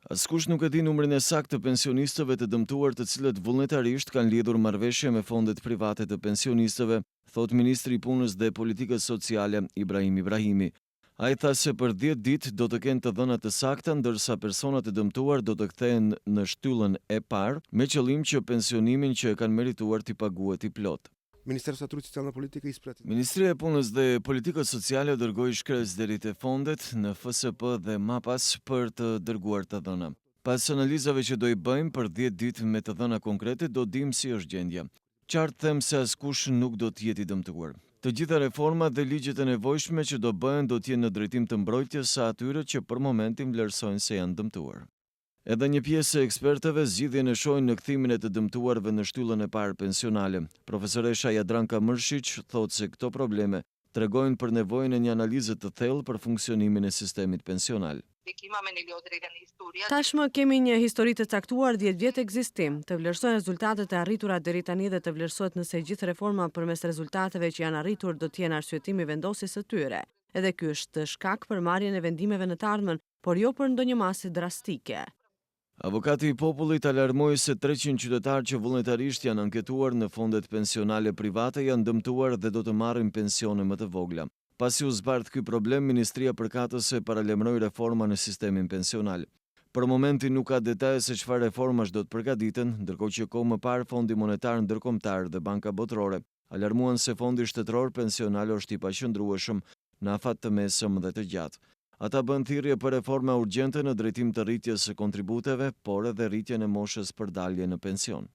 Askush nuk e di numrin e saktë të pensionistëve të dëmtuar të cilët vullnetarisht kanë lidhur marrëveshje me fondet private të pensionistëve, thot Ministri i Punës dhe Politikës Sociale Ibrahim Ibrahimi. Ai tha se për 10 ditë do të kenë të dhëna të sakta, ndërsa personat e dëmtuar do të kthehen në shtyllën e parë me qëllim që pensionimin që e kanë merituar t'i paguhet i plot. Ministria e Punës dhe Politikës Sociale dërgoi shkres deri te fondet në FSP dhe MAPAS për të dërguar të dhëna. Pas analizave që do i bëjmë për 10 ditë me të dhëna konkrete, do dim si është gjendja. Qartë them se askush nuk do të jetë i dëmtuar. Të gjitha reformat dhe ligjet e nevojshme që do bëhen do të jenë në drejtim të mbrojtjes së atyre që për momentin vlerësojnë se janë dëmtuar. Edhe një pjesë e ekspertëve zgjidhjen e shohin në kthimin e të dëmtuarve në shtyllën e parë pensionale. Profesoresha Jadranka Mërshiq thotë se këto probleme tregojnë për nevojën e një analize të thellë për funksionimin e sistemit pensional. Tashmë kemi një histori të caktuar 10 vjet ekzistim, të vlerësojnë rezultatet e arritura deri tani dhe të vlerësohet nëse gjithë reforma përmes rezultateve që janë arritur do të jenë arsyetimi vendosjes së tyre. Edhe ky është shkak për marrjen e vendimeve në të ardhmen, por jo për ndonjë masë drastike. Avokati i popullit alarmoi se 300 qytetarë që vullnetarisht janë anketuar në fondet pensionale private janë dëmtuar dhe do të marrin pensione më të vogla. Pasi u zbardh ky problem, Ministria përkatëse paralajmëroi reforma në sistemin pensional. Për momentin nuk ka detaje se çfarë reformash do të përgatiten, ndërkohë që kohë më parë Fondi Monetar Ndërkombëtar dhe Banka Botërore alarmuan se Fondi Shtetëror Pensional është i paqëndrueshëm në afat të mesëm dhe të gjatë. Ata bën thirrje për reforma urgjente në drejtim të rritjes së kontributeve, por edhe rritjen e moshës për dalje në pension.